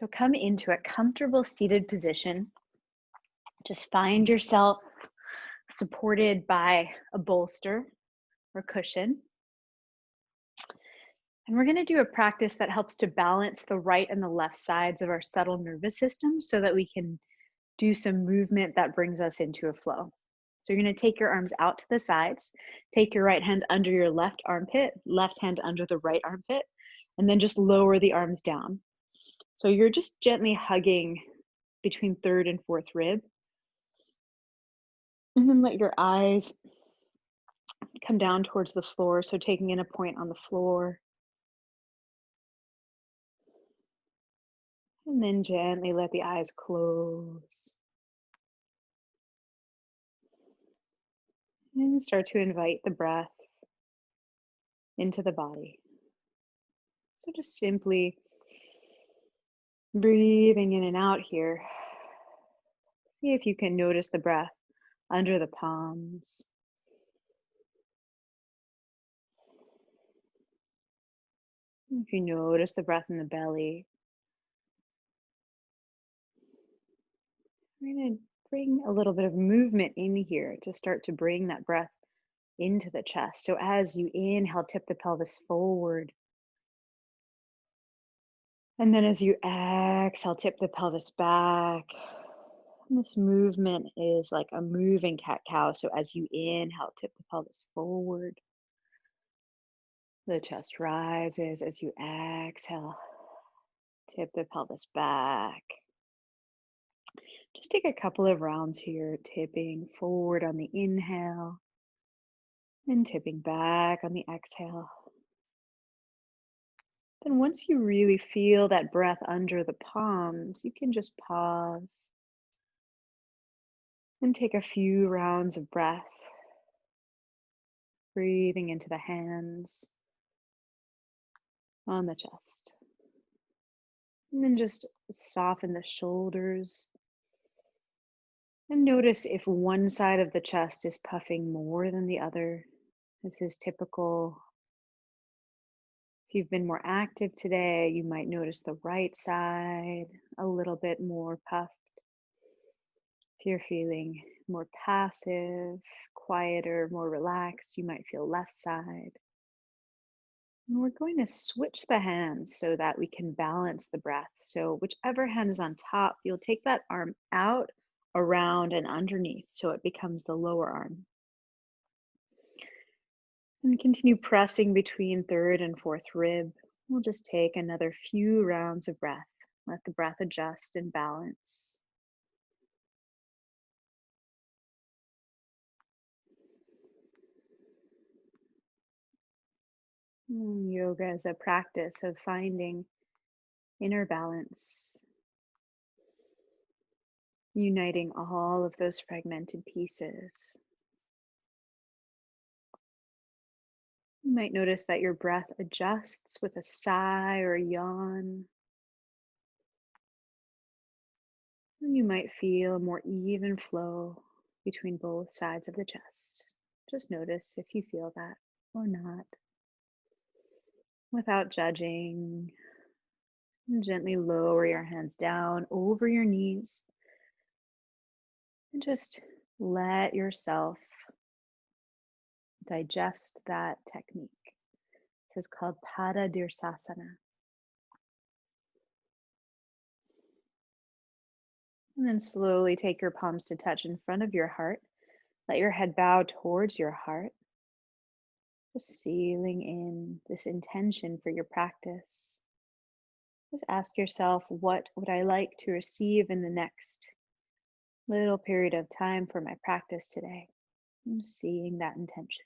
So come into a comfortable seated position. Just find yourself supported by a bolster or cushion. And we're going to do a practice that helps to balance the right and the left sides of our subtle nervous system so that we can do some movement that brings us into a flow. So you're going to take your arms out to the sides, take your right hand under your left armpit, left hand under the right armpit, and then just lower the arms down. So you're just gently hugging between third and fourth rib. And then let your eyes come down towards the floor. So taking in a point on the floor. And then gently let the eyes close. And start to invite the breath into the body. So just simply breathing in and out here. See if you can notice the breath under the palms. If you notice the breath in the belly, we're going to bring a little bit of movement in here to start to bring that breath into the chest. So as you inhale, tip the pelvis forward. And then as you exhale, tip the pelvis back. And this movement is like a moving cat-cow. So as you inhale, tip the pelvis forward. The chest rises. As you exhale, tip the pelvis back. Just take a couple of rounds here, tipping forward on the inhale and tipping back on the exhale. Then once you really feel that breath under the palms, you can just pause and take a few rounds of breath, breathing into the hands on the chest. And then just soften the shoulders. And notice if one side of the chest is puffing more than the other. This is typical. If you've been more active today, you might notice the right side a little bit more puffed. If you're feeling more passive, quieter, more relaxed, you might feel left side. And we're going to switch the hands so that we can balance the breath. So whichever hand is on top, you'll take that arm out, around, and underneath so it becomes the lower arm. And continue pressing between third and fourth rib. We'll just take another few rounds of breath. Let the breath adjust and balance. Yoga is a practice of finding inner balance, uniting all of those fragmented pieces. You might notice that your breath adjusts with a sigh or a yawn. You might feel a more even flow between both sides of the chest. Just notice if you feel that or not. Without judging, gently lower your hands down over your knees and just let yourself digest that technique. This is called Pada Dirsasana. And then slowly take your palms to touch in front of your heart. Let your head bow towards your heart. Just sealing in this intention for your practice. Just ask yourself, what would I like to receive in the next little period of time for my practice today? And seeing that intention.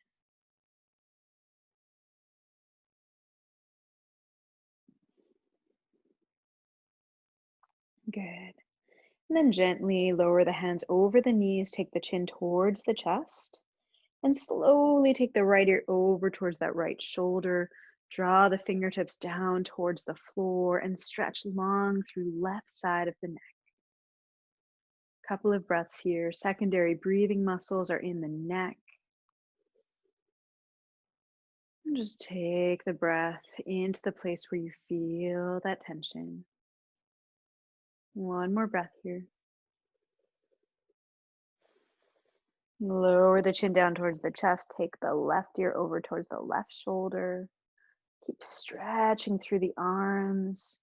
Good. And then gently lower the hands over the knees, take the chin towards the chest, and slowly take the right ear over towards that right shoulder. Draw the fingertips down towards the floor and stretch long through left side of the neck. Couple of breaths here. Secondary breathing muscles are in the neck. And just take the breath into the place where you feel that tension. One more breath here. Lower the chin down towards the chest. Take the left ear over towards the left shoulder. Keep stretching through the arms.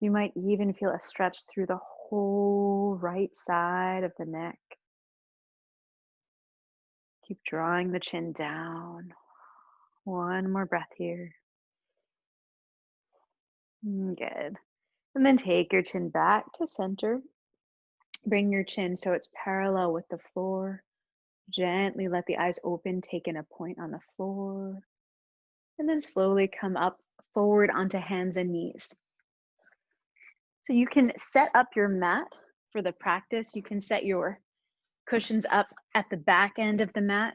You might even feel a stretch through the whole right side of the neck. Keep drawing the chin down. One more breath here. Good. And then take your chin back to center. Bring your chin so it's parallel with the floor. Gently let the eyes open, take in a point on the floor. And then slowly come up forward onto hands and knees. So you can set up your mat for the practice. You can set your cushions up at the back end of the mat.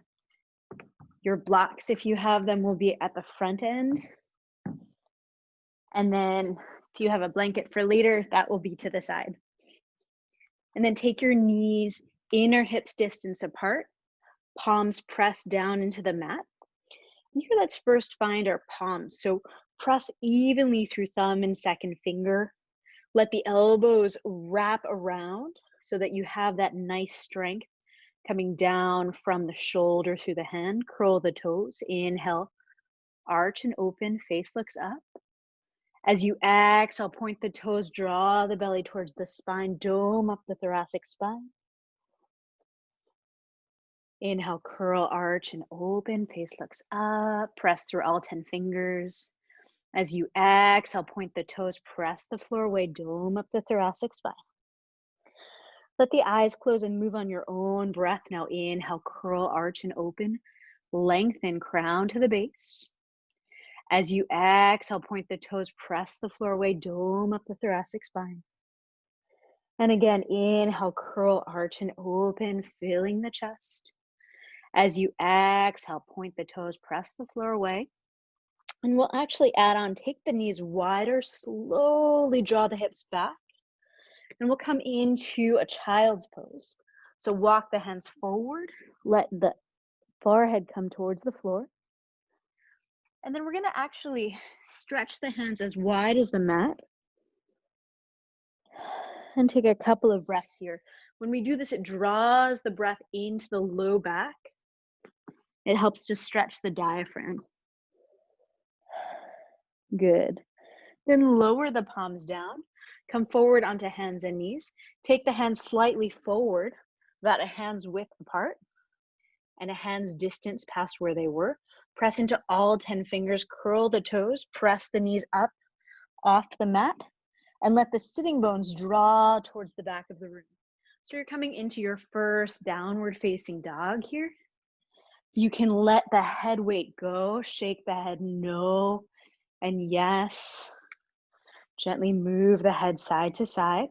Your blocks, if you have them, will be at the front end. And then if you have a blanket for later, that will be to the side. And then take your knees inner hips distance apart, palms press down into the mat. And here, let's first find our palms. So press evenly through thumb and second finger. Let the elbows wrap around so that you have that nice strength coming down from the shoulder through the hand. Curl the toes. Inhale, arch and open, face looks up. As you exhale, point the toes, draw the belly towards the spine, dome up the thoracic spine. Inhale, curl, arch, and open, face looks up. Press through all 10 fingers. As you exhale, point the toes, press the floor away, dome up the thoracic spine. Let the eyes close and move on your own breath. Now inhale, curl, arch, and open. Lengthen, crown to the base. As you exhale, point the toes, press the floor away, dome up the thoracic spine. And again, inhale, curl, arch, and open, filling the chest. As you exhale, point the toes, press the floor away. And we'll actually add on, take the knees wider, slowly draw the hips back. And we'll come into a child's pose. So walk the hands forward, let the forehead come towards the floor. And then we're gonna actually stretch the hands as wide as the mat. And take a couple of breaths here. When we do this, it draws the breath into the low back. It helps to stretch the diaphragm. Good. Then lower the palms down. Come forward onto hands and knees. Take the hands slightly forward, about a hand's width apart, and a hand's distance past where they were. Press into all 10 fingers, curl the toes, press the knees up off the mat, and let the sitting bones draw towards the back of the room. So you're coming into your first downward facing dog here. You can let the head weight go, shake the head no and yes. Gently move the head side to side.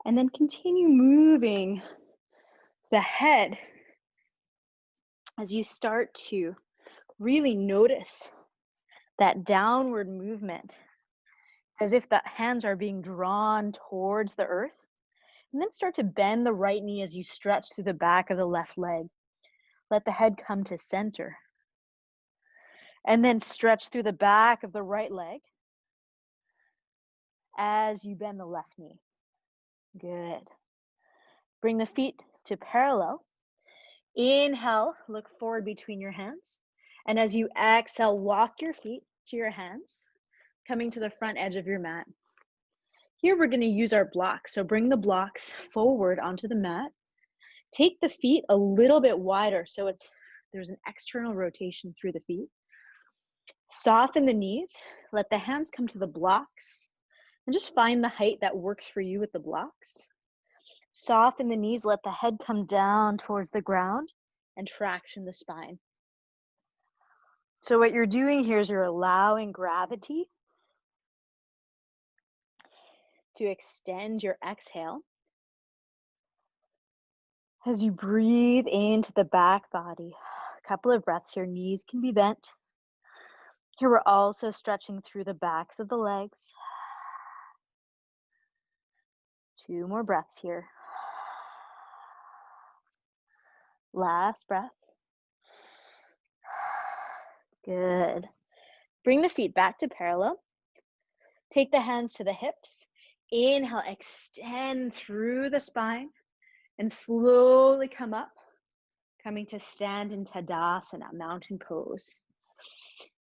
And then continue moving the head as you start to really notice that downward movement, as if the hands are being drawn towards the earth. And then start to bend the right knee as you stretch through the back of the left leg. Let the head come to center. And then stretch through the back of the right leg as you bend the left knee. Good. Bring the feet to parallel. Inhale, look forward between your hands. And as you exhale, walk your feet to your hands, coming to the front edge of your mat. Here we're going to use our blocks. So bring the blocks forward onto the mat. Take the feet a little bit wider so there's an external rotation through the feet. Soften the knees. Let the hands come to the blocks. And just find the height that works for you with the blocks. Soften the knees. Let the head come down towards the ground and traction the spine. So what you're doing here is you're allowing gravity to extend your exhale as you breathe into the back body. A couple of breaths here. Knees can be bent. Here we're also stretching through the backs of the legs. 2 more breaths here. Last breath. Good. Bring the feet back to parallel. Take the hands to the hips. Inhale, extend through the spine and slowly come up, coming to stand in Tadasana, mountain pose.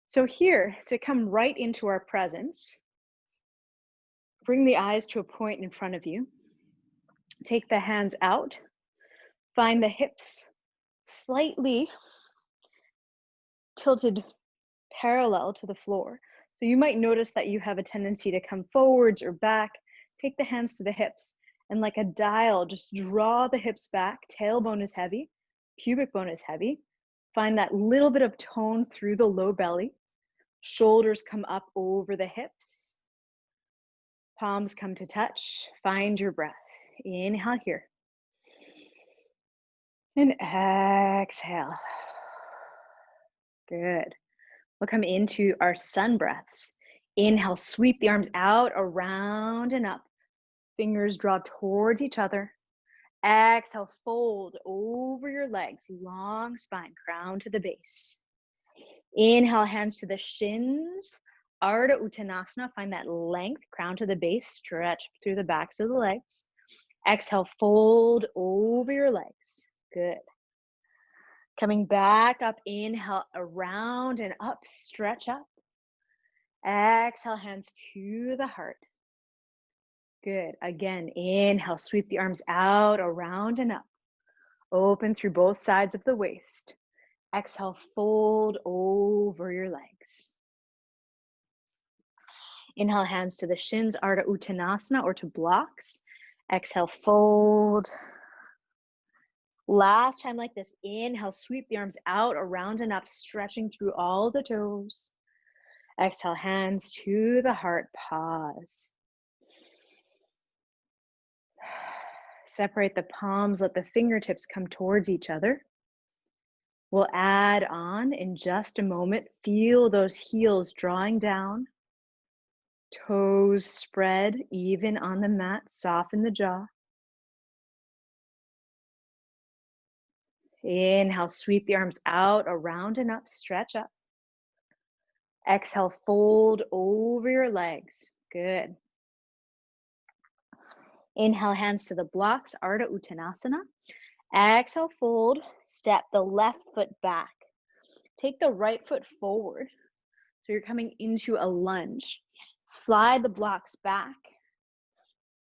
So here, to come right into our presence, bring the eyes to a point in front of you. Take the hands out. Find the hips slightly tilted parallel to the floor. So you might notice that you have a tendency to come forwards or back. Take the hands to the hips and like a dial, just draw the hips back. Tailbone is heavy, pubic bone is heavy. Find that little bit of tone through the low belly. Shoulders come up over the hips. Palms come to touch. Find your breath. Inhale here. And exhale. Good. We'll come into our sun breaths. Inhale, sweep the arms out, around and up. Fingers draw towards each other. Exhale, fold over your legs, long spine, crown to the base. Inhale, hands to the shins. Ardha Uttanasana, find that length, crown to the base, stretch through the backs of the legs. Exhale, fold over your legs. Good. Coming back up, inhale, around and up, stretch up. Exhale, hands to the heart. Good. Again, inhale, sweep the arms out, around and up. Open through both sides of the waist. Exhale, fold over your legs. Inhale, hands to the shins, Ardha Uttanasana, or to blocks. Exhale, fold. Last time like this, inhale, sweep the arms out, around and up, stretching through all the toes. Exhale, hands to the heart, pause. Separate the palms, let the fingertips come towards each other. We'll add on in just a moment. Feel those heels drawing down. Toes spread even on the mat, soften the jaw. Inhale, sweep the arms out, around and up, stretch up. Exhale, fold over your legs. Good. Inhale, hands to the blocks, Ardha Uttanasana. Exhale, fold, step the left foot back. Take the right foot forward. So you're coming into a lunge. Slide the blocks back.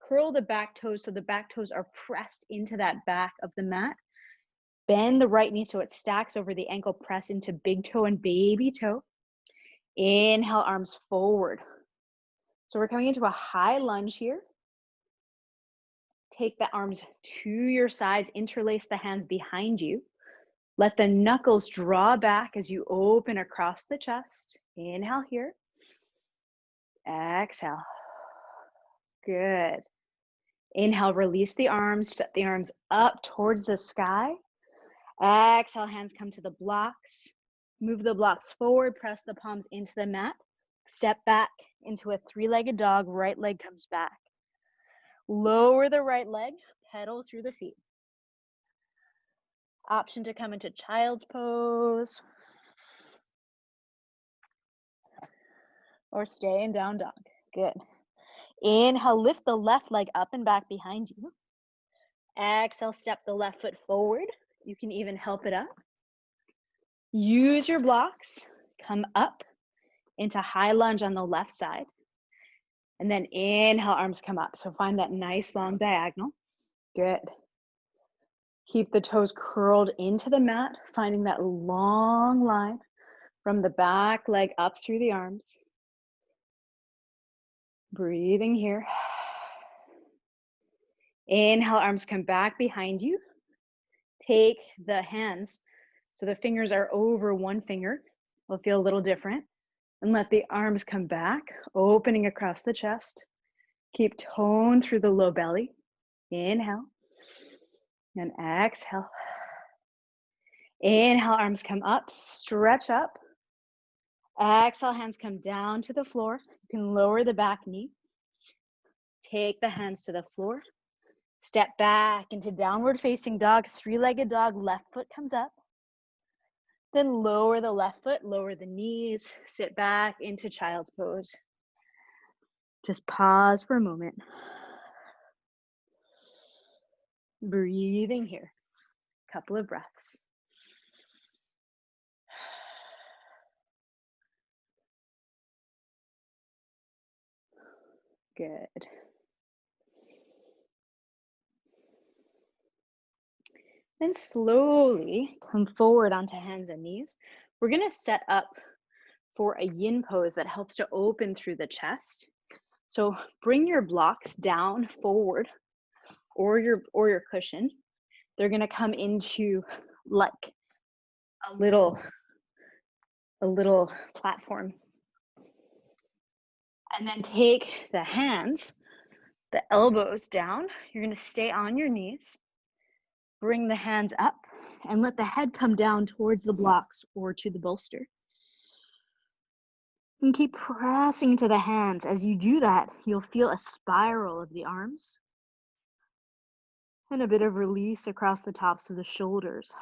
Curl the back toes so the back toes are pressed into that back of the mat. Bend the right knee so it stacks over the ankle, press into big toe and baby toe. Inhale, arms forward. So we're coming into a high lunge here. Take the arms to your sides, interlace the hands behind you. Let the knuckles draw back as you open across the chest. Inhale here. Exhale. Good. Inhale, release the arms, set the arms up towards the sky. Exhale, hands come to the blocks. Move the blocks forward, press the palms into the mat. Step back into a three-legged dog, right leg comes back. Lower the right leg, pedal through the feet. Option to come into child's pose. Or stay in down dog. Good. Inhale, lift the left leg up and back behind you. Exhale, step the left foot forward. You can even help it up. Use your blocks. Come up into high lunge on the left side. And then inhale, arms come up. So find that nice long diagonal. Good. Keep the toes curled into the mat, finding that long line from the back leg up through the arms. Breathing here. Inhale, arms come back behind you. Take the hands, so the fingers are over one finger. Will feel a little different. And let the arms come back, opening across the chest. Keep tone through the low belly. Inhale. And exhale. Inhale, arms come up, stretch up. Exhale, hands come down to the floor. You can lower the back knee. Take the hands to the floor. Step back into downward facing dog, three-legged dog, left foot comes up. Then lower the left foot, lower the knees, sit back into child's pose. Just pause for a moment. Breathing here. Couple of breaths. Good. Then slowly come forward onto hands and knees. We're going to set up for a yin pose that helps to open through the chest. So bring your blocks down forward or your cushion. They're going to come into like a little platform. And then take the hands, the elbows down. You're going to stay on your knees. Bring the hands up and let the head come down towards the blocks or to the bolster. And keep pressing to the hands. As you do that, you'll feel a spiral of the arms and a bit of release across the tops of the shoulders.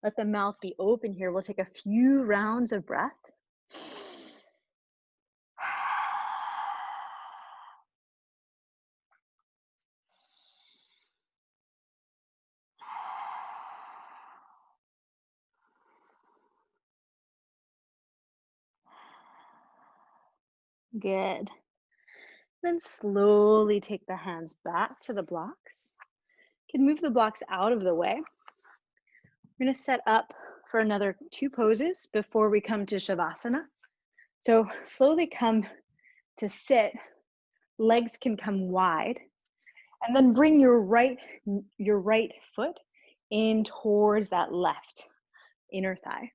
Let the mouth be open here. We'll take a few rounds of breath. Good. Then slowly take the hands back to the blocks. You can move the blocks out of the way. We're going to set up for another 2 poses before we come to Shavasana. So slowly come to sit. Legs can come wide. And then bring your right foot in towards that left inner thigh.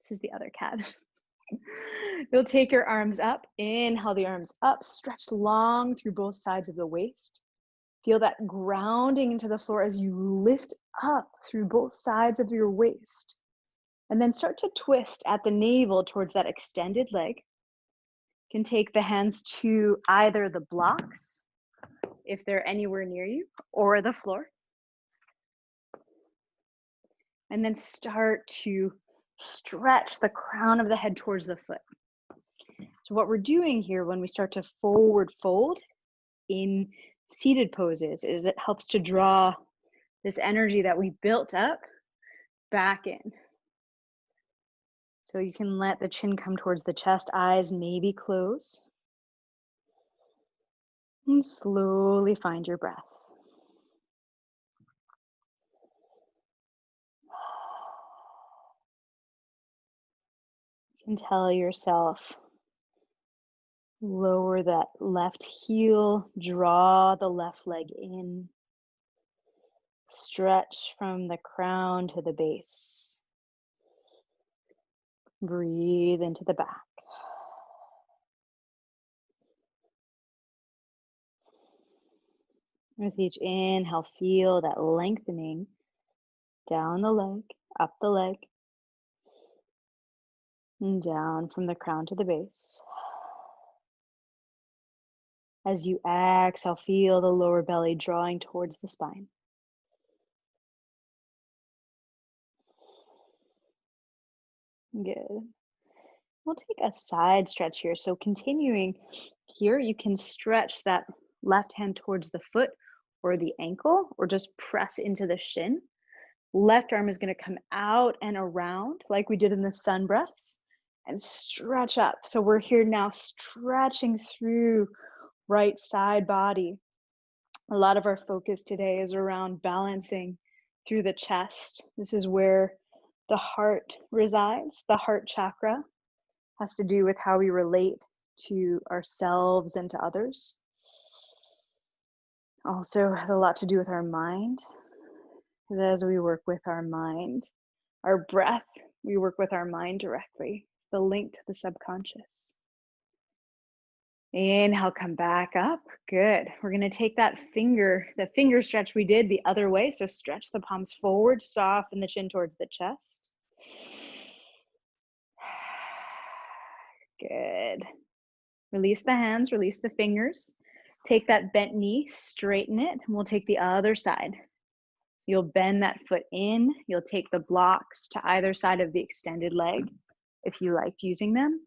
This is the other cat. You'll take your arms up. Inhale the arms up. Stretch long through both sides of the waist. Feel that grounding into the floor as you lift up through both sides of your waist. And then start to twist at the navel towards that extended leg. You can take the hands to either the blocks, if they're anywhere near you, or the floor. And then start to stretch the crown of the head towards the foot. So what we're doing here when we start to forward fold in seated poses is it helps to draw this energy that we built up back in. So you can let the chin come towards the chest, eyes maybe close. And slowly find your breath. You can tell yourself, lower that left heel, draw the left leg in. Stretch from the crown to the base. Breathe into the back. With each inhale, feel that lengthening down the leg, up the leg, and down from the crown to the base. As you exhale, feel the lower belly drawing towards the spine. Good. We'll take a side stretch here. So continuing here, you can stretch that left hand towards the foot or the ankle, or just press into the shin. Left arm is going to come out and around like we did in the sun breaths and stretch up. So we're here now stretching through right side body. A lot of our focus today is around balancing through the chest. This is where the heart resides. The heart chakra has to do with how we relate to ourselves and to others. Also has a lot to do with our mind. As we work with our mind, our breath, we work with our mind directly. The link to the subconscious. Inhale, come back up. Good. We're going to take the finger stretch we did the other way. So stretch the palms forward, soften the chin towards the chest. Good. Release the hands, release the fingers. Take that bent knee, straighten it, and we'll take the other side. You'll bend that foot in. You'll take the blocks to either side of the extended leg if you liked using them.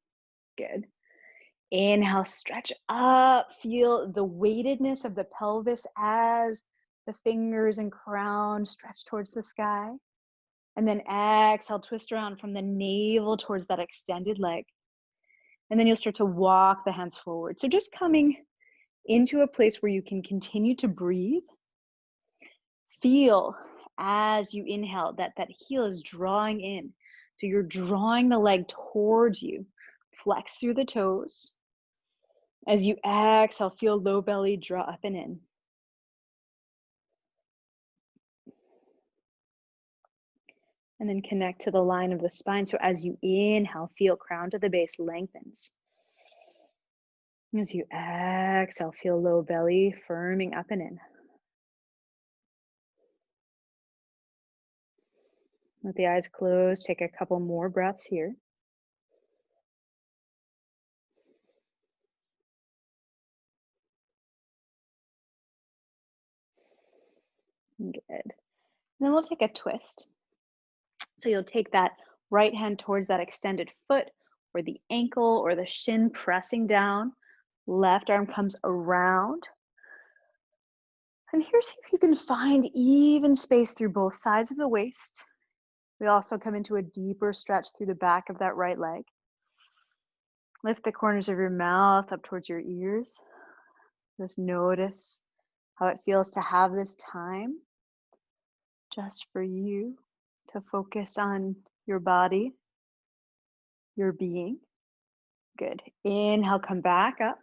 Good. Inhale, stretch up. Feel the weightedness of the pelvis as the fingers and crown stretch towards the sky. And then exhale, twist around from the navel towards that extended leg. And then you'll start to walk the hands forward. So just coming into a place where you can continue to breathe. Feel as you inhale that heel is drawing in. So you're drawing the leg towards you. Flex through the toes. As you exhale, feel low belly draw up and in. And then connect to the line of the spine. So as you inhale, feel crown to the base lengthens. As you exhale, feel low belly firming up and in. With the eyes closed, take a couple more breaths here. Good. And then we'll take a twist. So you'll take that right hand towards that extended foot or the ankle or the shin pressing down. Left arm comes around. And here, see if you can find even space through both sides of the waist. We also come into a deeper stretch through the back of that right leg. Lift the corners of your mouth up towards your ears. Just notice how it feels to have this time just for you to focus on your body, your being. Good. Inhale, come back up.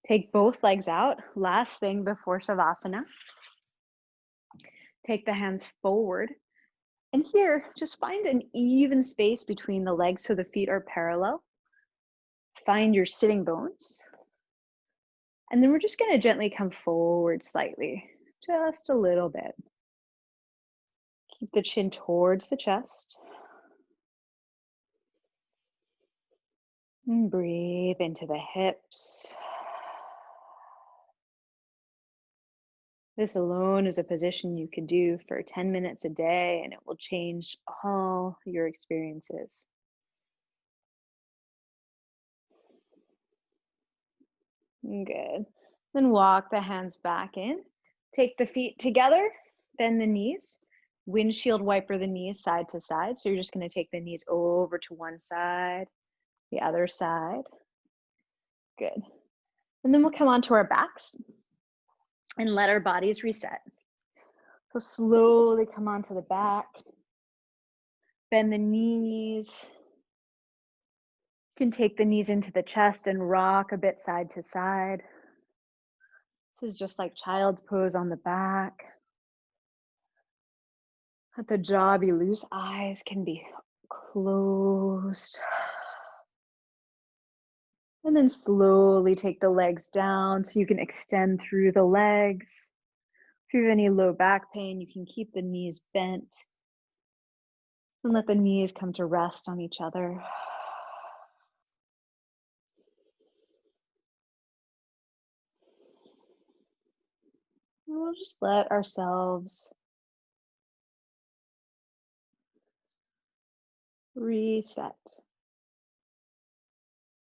Take both legs out. Last thing before Shavasana. Take the hands forward. And here, just find an even space between the legs so the feet are parallel. Find your sitting bones. And then we're just going to gently come forward slightly, just a little bit. Keep the chin towards the chest. And breathe into the hips. This alone is a position you could do for 10 minutes a day, and it will change all your experiences. Good. Then walk the hands back in. Take the feet together, bend the knees. Windshield wiper the knees side to side. So you're just going to take the knees over to one side, the other side. Good. And then we'll come onto our backs and let our bodies reset. So slowly come onto the back. Bend the knees. You can take the knees into the chest and rock a bit side to side. This is just like child's pose on the back. Let the jaw be loose. Eyes can be closed. And then slowly take the legs down so you can extend through the legs. If you have any low back pain, you can keep the knees bent and let the knees come to rest on each other. And we'll just let ourselves reset.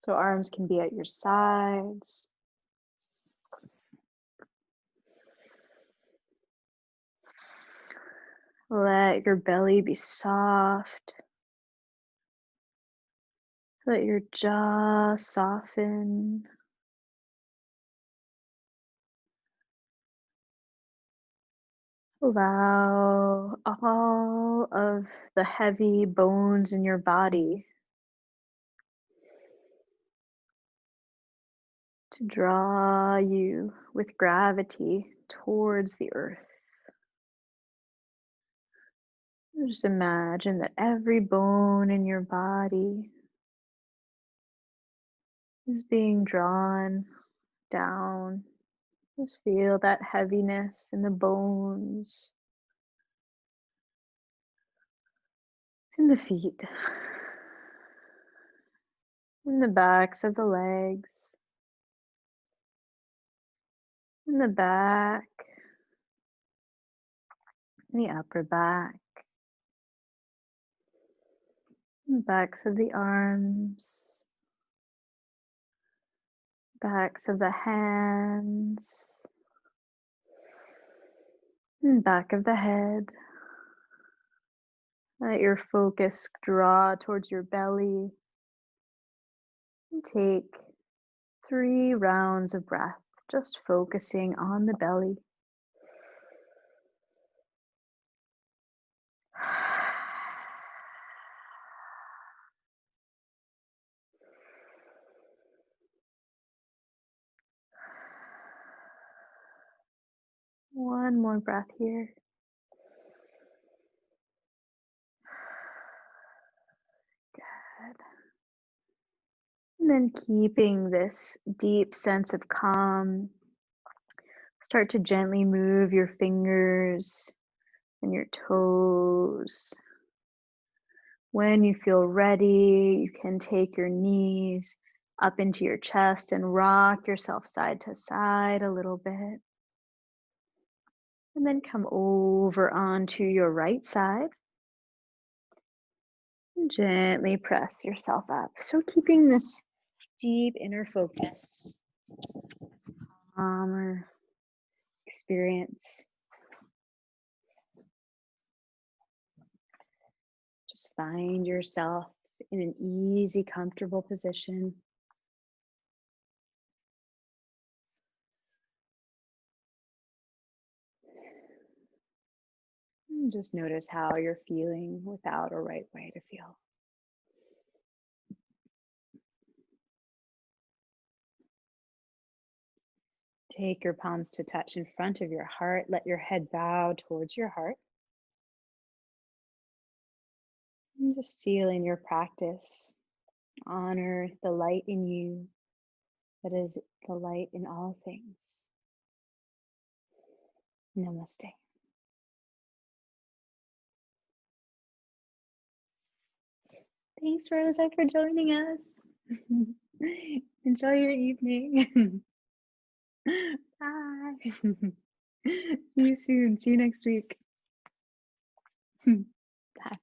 So arms can be at your sides. Let your belly be soft. Let your jaw soften. Allow all of the heavy bones in your body to draw you with gravity towards the earth. Just imagine that every bone in your body is being drawn down. Just feel that heaviness in the bones, in the feet, in the backs of the legs, in the back, the upper back, backs of the arms, backs of the hands, and back of the head. Let your focus draw towards your belly and take 3 rounds of breath, just focusing on the belly. One more breath here. Good. And then keeping this deep sense of calm, start to gently move your fingers and your toes. When you feel ready, you can take your knees up into your chest and rock yourself side to side a little bit. And then come over onto your right side and gently press yourself up. So keeping this deep inner focus, this calmer experience. Just find yourself in an easy, comfortable position. And just notice how you're feeling without a right way to feel. Take your palms to touch in front of your heart. Let your head bow towards your heart. And just seal in your practice. Honor the light in you that is the light in all things. Namaste. Thanks, Rosa, for joining us. Enjoy your evening. Bye. See you soon. See you next week. Bye.